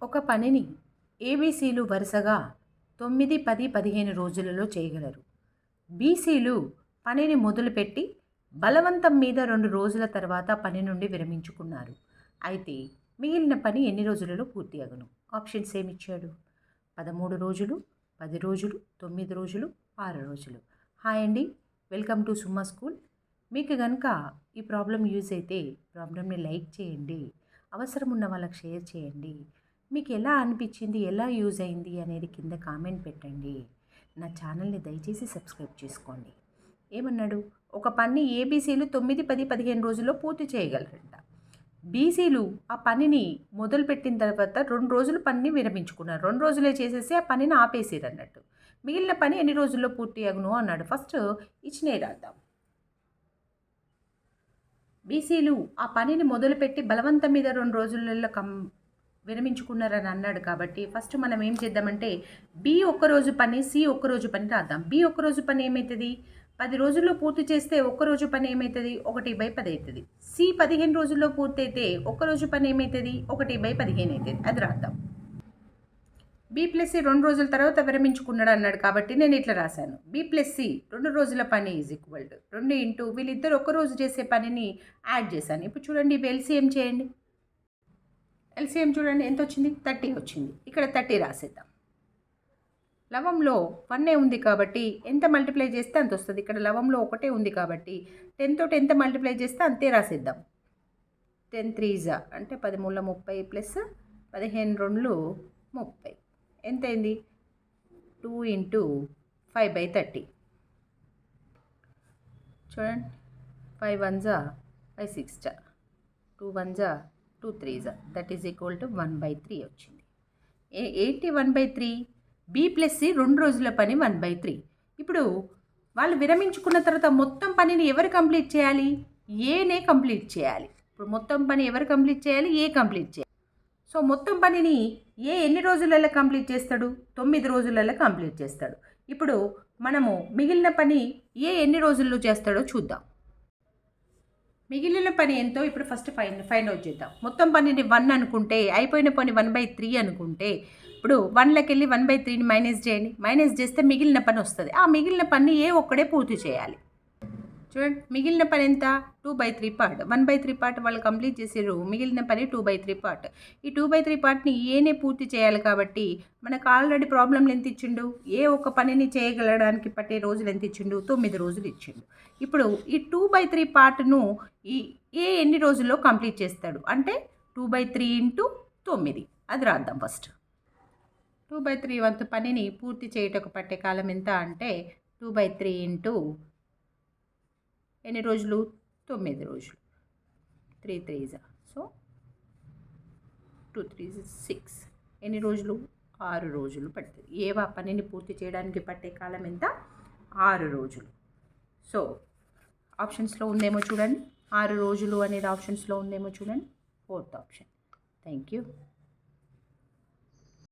ఒక పనిని ఏబీసీలు వరుసగా 9, 10, 15 రోజులలో చేయగలరు. బీసీలు పనిని మొదలుపెట్టి బలవంతం మీద 2 రోజుల తర్వాత పని నుండి విరమించుకున్నారు. అయితే మిగిలిన పని ఎన్ని రోజులలో పూర్తి అగును? ఆప్షన్స్ ఏమిచ్చాడు? 13 రోజులు, 10 రోజులు, 9 రోజులు, 6 రోజులు. హాయ్ అండి, వెల్కమ్ టు సుమా స్కూల్. మీకు కనుక ఈ ప్రాబ్లం యూజ్ అయితే ప్రాబ్లమ్ని లైక్ చేయండి, అవసరం ఉన్న వాళ్ళకి షేర్ చేయండి. మీకు ఎలా అనిపించింది, ఎలా యూజ్ అయింది అనేది కింద కామెంట్ పెట్టండి. నా ఛానల్ని దయచేసి సబ్స్క్రైబ్ చేసుకోండి. ఏమన్నాడు? ఒక పని ఏబీసీలు 9, 10, 15 రోజుల్లో పూర్తి చేయగలరంట. బీసీలు ఆ పనిని మొదలుపెట్టిన తర్వాత 2 రోజులు పనిని విరమించుకున్నారు. 2 రోజులే చేసేసి ఆ పనిని ఆపేసారు అన్నట్టు. మిగిలిన పని ఎన్ని రోజుల్లో పూర్తి అగును అన్నాడు. ఫస్ట్ ఇచ్చినే రాద్దాం. బీసీలు ఆ పనిని మొదలుపెట్టి బలవంతం మీద 2 రోజులలో విరమించుకున్నారని అన్నాడు. కాబట్టి ఫస్ట్ మనం ఏం చేద్దామంటే బి ఒక్కరోజు పని, సి ఒక్కరోజు పని రాద్దాం. బి ఒక్కరోజు పని ఏమవుతుంది? 10 రోజుల్లో పూర్తి చేస్తే ఒక్కరోజు పని ఏమవుతుంది? 1/10 అవుతుంది. సి 15 రోజుల్లో పూర్తి అయితే ఒక్కరోజు పని ఏమవుతుంది? 1/15 అవుతుంది. అది రాద్దాం. బి ప్లస్ సి 2 రోజుల తర్వాత విరమించుకున్నాడు అన్నాడు. కాబట్టి నేను ఇట్లా రాశాను. బి ప్లస్ సి 2 రోజుల పని ఈజ్ ఈక్వల్ టు 2 ఇంటూ వీళ్ళిద్దరు ఒక్కరోజు చేసే పనిని యాడ్ చేశాను. ఇప్పుడు చూడండి, ఎల్సిఎం చేయండి. ఎల్సిఎం చూడండి ఎంత వచ్చింది? 30 వచ్చింది. ఇక్కడ 30 రాసేద్దాం. లవంలో 1 ఉంది కాబట్టి ఎంత మల్టిప్లై చేస్తే అంత వస్తుంది. ఇక్కడ లవంలో 1 ఉంది కాబట్టి 10 తోటి ఎంత మల్టిప్లై చేస్తే అంతే రాసేద్దాం. 10 3 అంటే 10 3 30 ప్లస్ 15 2 30 ఎంత అయింది? 2 ఇంటూ 5/30. చూడండి, 5 1 5 6 2 1 2 3 దట్ ఈజ్ ఈక్వల్ టు 1/3 వచ్చింది. ఏంటి 1/3? బి ప్లస్ సి 2 రోజుల పని 1/3. ఇప్పుడు వాళ్ళు విరమించుకున్న తర్వాత మొత్తం పనిని ఎవరు కంప్లీట్ చేయాలి? ఏనే కంప్లీట్ చేయాలి. ఇప్పుడు మొత్తం పని ఎవరు కంప్లీట్ చేయాలి? ఏ కంప్లీట్ చేయాలి. సో మొత్తం పనిని ఏ ఎన్ని రోజులలో కంప్లీట్ చేస్తాడు? 9 రోజులలో కంప్లీట్ చేస్తాడు. ఇప్పుడు మనము మిగిలిన పని ఏ ఎన్ని రోజుల్లో చేస్తాడో చూద్దాం. మిగిలిన పని ఎంతో ఇప్పుడు ఫస్ట్ ఫైండ్ అవుట్ చేద్దాం. మొత్తం పనిని 1 అనుకుంటే, అయిపోయిన పని 1/3 అనుకుంటే, ఇప్పుడు 1లోకి వెళ్ళి 1/3ని మైనస్ చేయండి. మైనస్ చేస్తే మిగిలిన పని వస్తుంది. ఆ మిగిలిన పని ఏ ఒక్కడే పూర్తి చేయాలి. చూడండి, మిగిలిన పని ఎంత? 2/3 పార్ట్. 1/3 పార్ట్ వాళ్ళు కంప్లీట్ చేసారు. మిగిలిన పని 2/3 పార్ట్. ఈ 2/3 పార్ట్ని ఏనే పూర్తి చేయాలి. కాబట్టి మనకు ఆల్రెడీ ప్రాబ్లంలు ఎంత ఇచ్చిండు? ఏ ఒక్క పనిని చేయగలడానికి పట్టే రోజులు ఎంత ఇచ్చిండు? 9 రోజులు ఇచ్చిండు. ఇప్పుడు ఈ 2/3 పార్ట్ను ఏ ఎన్ని రోజుల్లో కంప్లీట్ చేస్తాడు అంటే 2/3 ఇంటూ 9. అది రాద్దాం ఫస్ట్. 2/3 వంతు పనిని పూర్తి చేయటకు పట్టే కాలం ఎంత అంటే 2/3 ఇంటూ ఎన్ని రోజులు? 9 రోజులు. 3 3 సో 2 3 6. ఎన్ని రోజులు? 6 రోజులు పడుతుంది. ఏవా పనిని పూర్తి చేయడానికి పట్టే కాలం ఎంత? 6 రోజులు. సో ఆప్షన్స్లో ఉందేమో చూడండి. 6 రోజులు అనేది ఆప్షన్స్లో ఉందేమో చూడండి. 4th option. Thank you.